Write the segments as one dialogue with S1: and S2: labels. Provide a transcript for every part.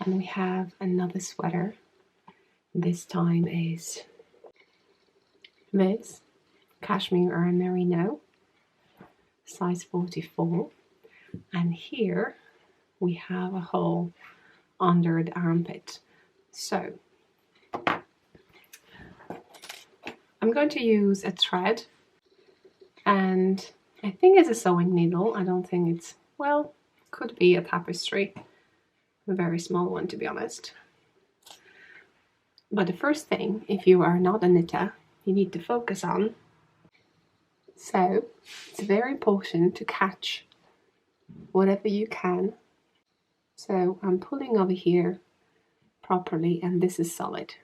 S1: And we have another sweater. This time is Liz, Cashmere or Merino, size 44. And here we have a hole under the armpit. So I'm going to use a thread, and I think it's a sewing needle. I don't think it's, well, could be a tapestry, a very small one to be honest. But the first thing, if you are not a knitter, you need to focus on, so it's very important to catch whatever you can. So I'm pulling over here properly, and this is solid.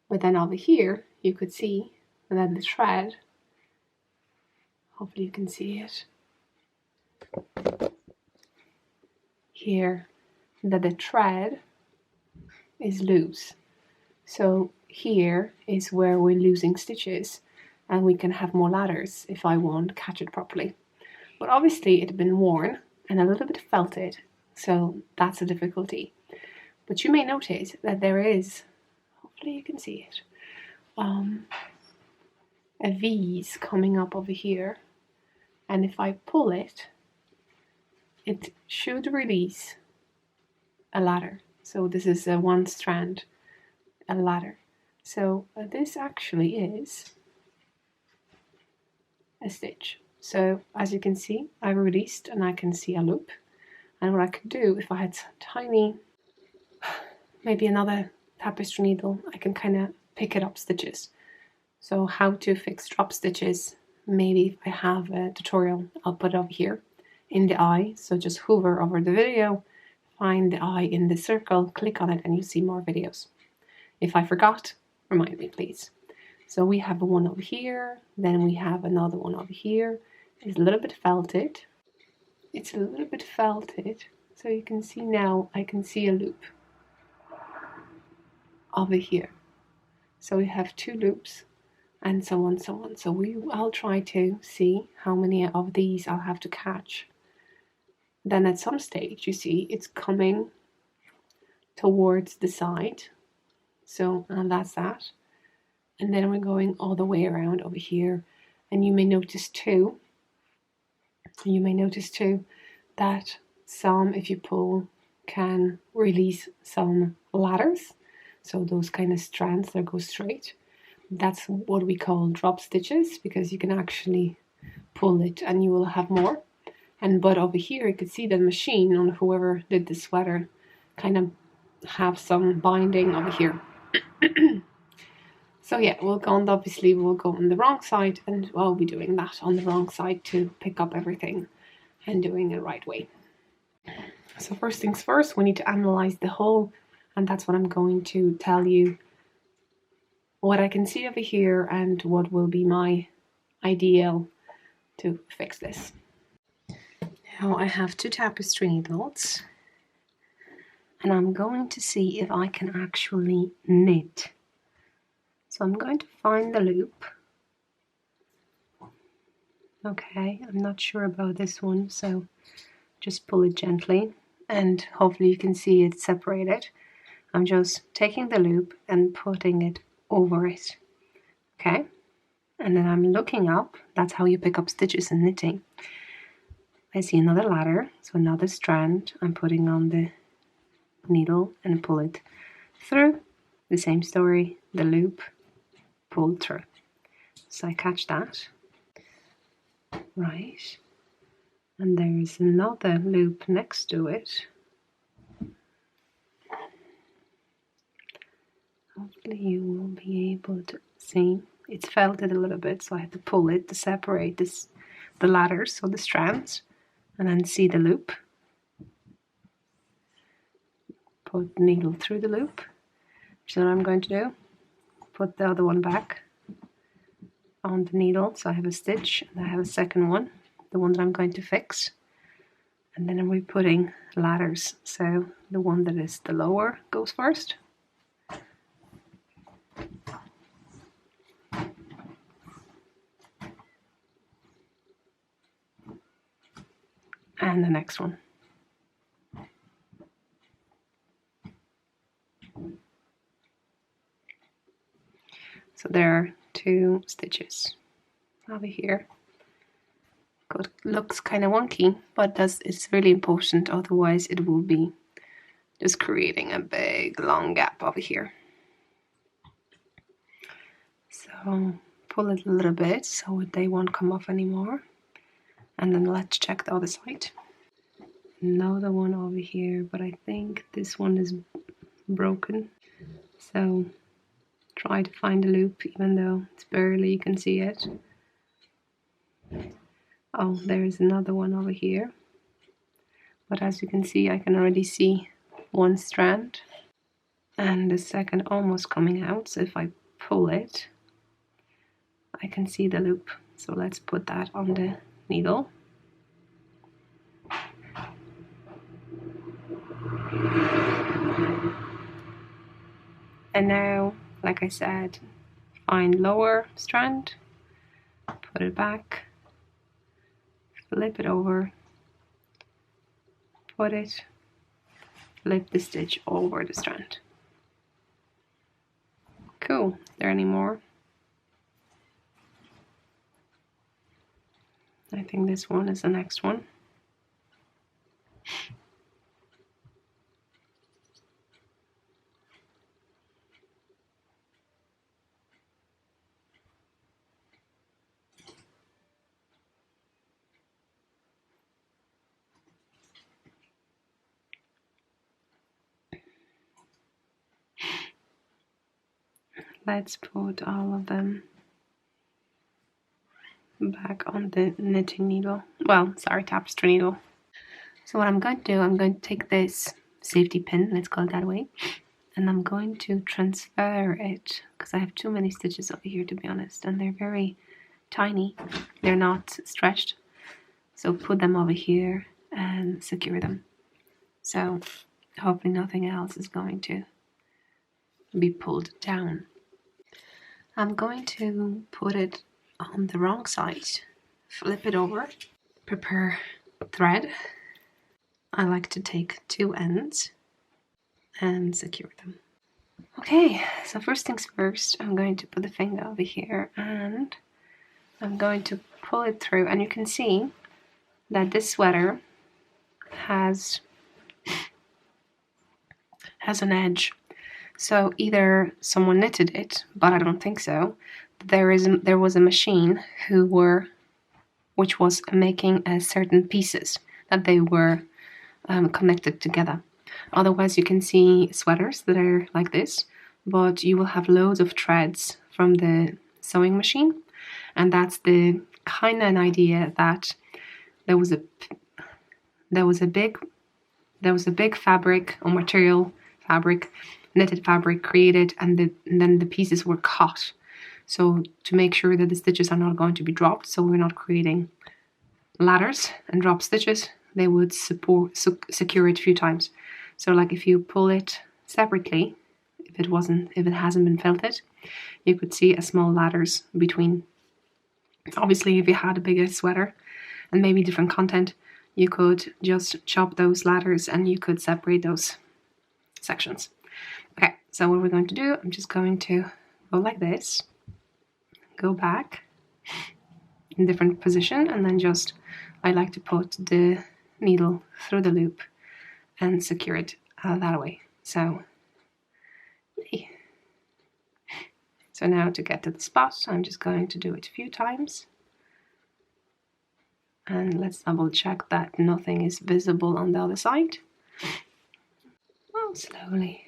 S1: But then over here, you could see that the thread, hopefully you can see it here, that the thread is loose. So here is where we're losing stitches, and we can have more ladders if I won't catch it properly. But obviously it had been worn and a little bit felted, so that's a difficulty. But you may notice that there is, hopefully you can see it, a V's coming up over here, and if I pull it, it should release a ladder. So this is a one strand, a ladder. So this actually is a stitch. So as you can see, I've released and I can see a loop. And what I could do, if I had some tiny, maybe another tapestry needle, I can kind of pick it up stitches. So how to fix drop stitches, maybe if I have a tutorial, I'll put it over here in the eye. So just hover over the video, find the eye in the circle, click on it, and you see more videos. If I forgot, remind me please. So we have one over here, then we have another one over here. It's a little bit felted. It's a little bit felted. So you can see now, I can see a loop over here. So we have two loops and so on, so on. So I'll try to see how many of these I'll have to catch. Then at some stage, you see it's coming towards the side. So, and that's that. And then we're going all the way around over here. And you may notice too that some, if you pull, can release some ladders. So those kind of strands that go straight. That's what we call drop stitches, because you can actually pull it and you will have more. But over here you could see the machine on whoever did the sweater kind of have some binding over here. So yeah, we'll go on the wrong side, and I'll be doing that on the wrong side to pick up everything and doing it the right way. So first things first, we need to analyze the hole, and that's what I'm going to tell you, what I can see over here and what will be my ideal to fix this. Now I have two tapestry needles, and I'm going to see if I can actually knit. So I'm going to find the loop. Okay, I'm not sure about this one, so just pull it gently, and hopefully you can see it separated. I'm just taking the loop and putting it over it. Okay, and then I'm looking up. That's how you pick up stitches in knitting. I see another ladder, so another strand. I'm putting on the needle and pull it through. The same story, the loop, pull through. So I catch that. Right. And there is another loop next to it. Hopefully you will be able to see. It's felted a little bit, so I had to pull it to separate the ladders, so the strands, and then see the loop. Put the needle through the loop. So what I'm going to do, put the other one back on the needle, so I have a stitch, and I have a second one, the one that I'm going to fix. And then I'm putting ladders, so the one that is the lower goes first. And the next one. So there are 2 stitches over here. Good. Looks kind of wonky, but it's really important, otherwise it will be just creating a big long gap over here. So pull it a little bit so they won't come off anymore. And then let's check the other side. Another one over here, but I think this one is broken. So try to find a loop, even though it's barely you can see it. Oh, there's another one over here. But as you can see, I can already see one strand and the second almost coming out. So if I pull it, I can see the loop. So let's put that on the needle. And now, like I said, find lower strand, put it back, flip it over, put it, flip the stitch over the strand. Cool. Is there any more? I think this one is the next one. Let's put all of them back on the knitting needle. Well, sorry, tapestry needle. So what I'm going to do, I'm going to take this safety pin, let's call it that way, and I'm going to transfer it, because I have too many stitches over here, to be honest, and they're very tiny. They're not stretched. So put them over here and secure them. So hopefully nothing else is going to be pulled down. I'm going to put it on the wrong side, flip it over, prepare thread. I like to take 2 ends and secure them. Okay, so first things first, I'm going to put the finger over here and I'm going to pull it through, and you can see that this sweater has an edge. So either someone knitted it, but I don't think so. There was a machine which was making certain pieces that they were connected together. Otherwise, you can see sweaters that are like this, but you will have loads of threads from the sewing machine, and that's the kind of an idea that there was a big fabric or material fabric, knitted fabric created, and then the pieces were cut. So to make sure that the stitches are not going to be dropped, so we're not creating ladders and drop stitches, they would secure it a few times. So like if you pull it separately, if it hasn't been felted, you could see a small ladders between. Obviously, if you had a bigger sweater and maybe different content, you could just chop those ladders and you could separate those sections. Okay, so what we're going to do, I'm just going to go like this, go back in different position, and then I like to put the needle through the loop and secure it that way. So now to get to the spot, I'm just going to do it a few times. And let's double check that nothing is visible on the other side. Oh, slowly.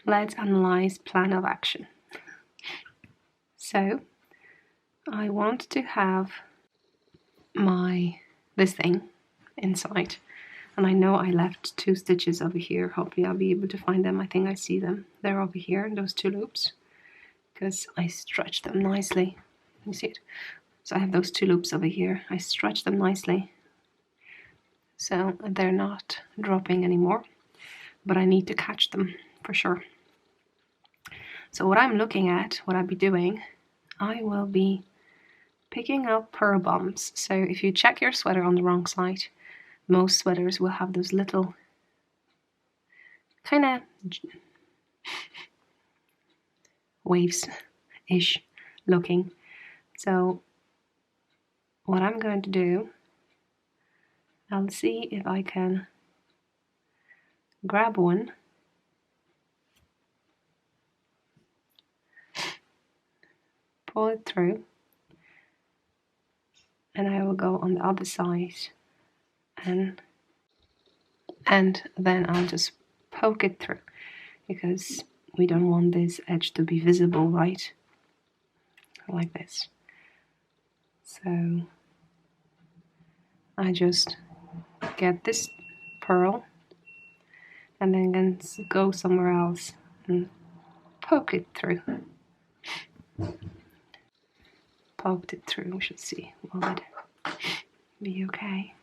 S1: Let's analyze plan of action. So I want to have this thing inside, and I know I left 2 stitches over here. Hopefully I'll be able to find them. I think I see them. They're over here in those 2 loops, because I stretched them nicely. You see it? So I have those 2 loops over here. I stretched them nicely, so they're not dropping anymore, but I need to catch them for sure. So what I'm looking at, what I'll be doing, I will be picking up purl bumps. So if you check your sweater on the wrong side, most sweaters will have those little kind of waves-ish looking. So what I'm going to do, I'll see if I can grab one, pull it through, and I will go on the other side, and then I'll just poke it through, because we don't want this edge to be visible, right? Like this. So I just get this pearl and then can go somewhere else and poke it through. Poked it through, we should see. Will it be okay?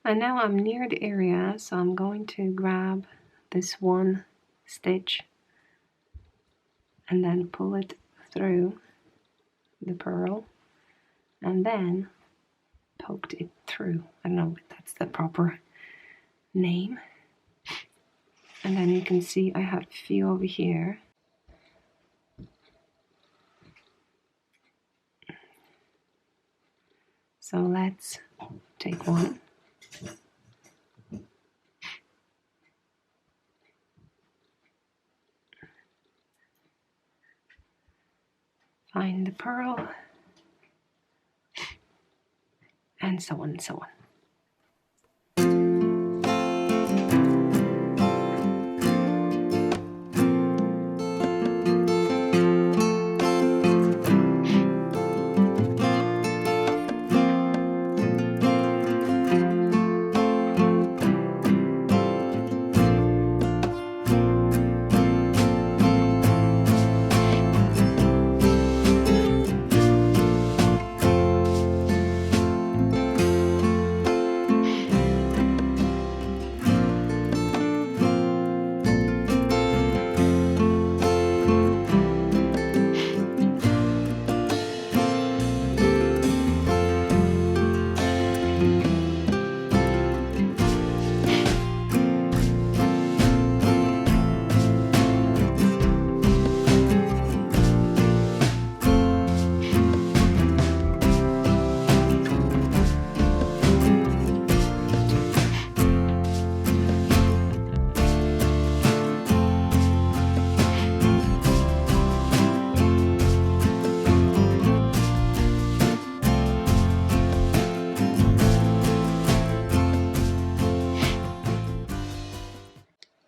S1: And now I'm near the area, so I'm going to grab this one stitch and then pull it through the pearl and then poked it through. I don't know if that's the proper name. And then you can see I have a few over here. So let's take one. Find the pearl, and so on and so on.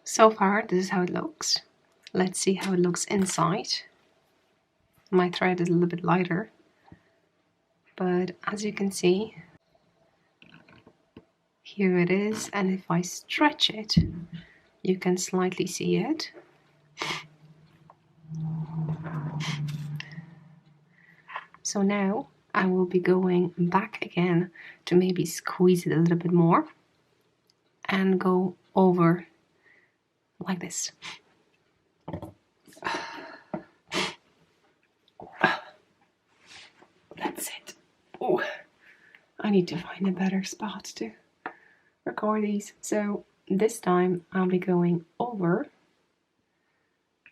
S1: So far, this is how it looks. Let's see how it looks inside. My thread is a little bit lighter, but as you can see, here it is, and if I stretch it, you can slightly see it. So now I will be going back again to maybe squeeze it a little bit more and go over like this. That's it. Oh, I need to find a better spot to record these. So this time I'll be going over.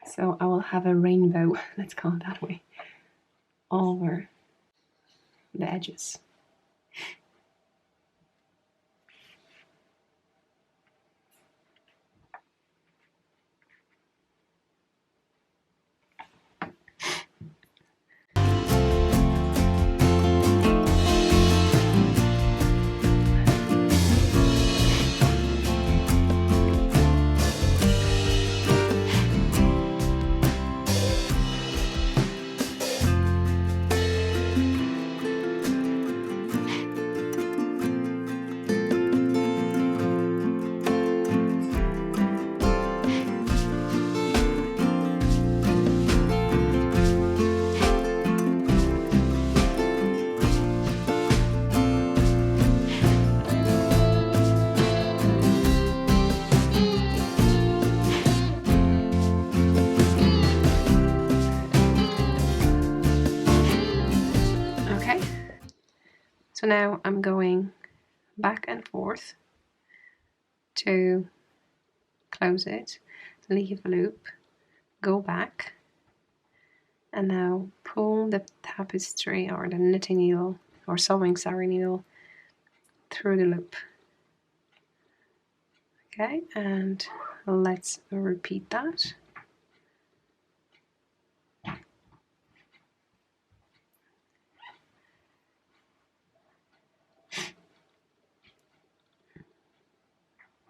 S1: So I will have a rainbow, let's call it that way, over the edges. So now I'm going back and forth to close it, leave a loop, go back, and now pull the tapestry or the knitting needle or sewing needle through the loop. Okay, and let's repeat that.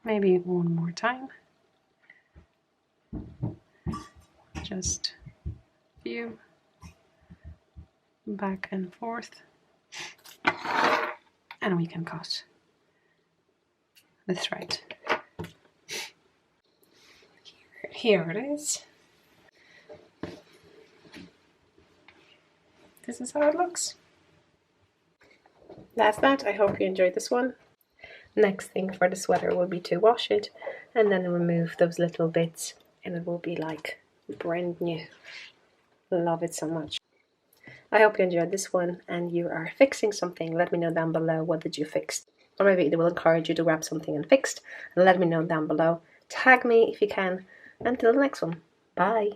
S1: Maybe one more time. Just few back and forth, and we can cut the thread. Here it is. This is how it looks. That's that. I hope you enjoyed this one. Next thing for the sweater will be to wash it and then remove those little bits, and it will be like brand new. Love it so much. I hope you enjoyed this one and you are fixing something. Let me know down below, what did you fix? Or maybe it will encourage you to grab something and fixed. Let me know down below. Tag me if you can. Until the next one. Bye.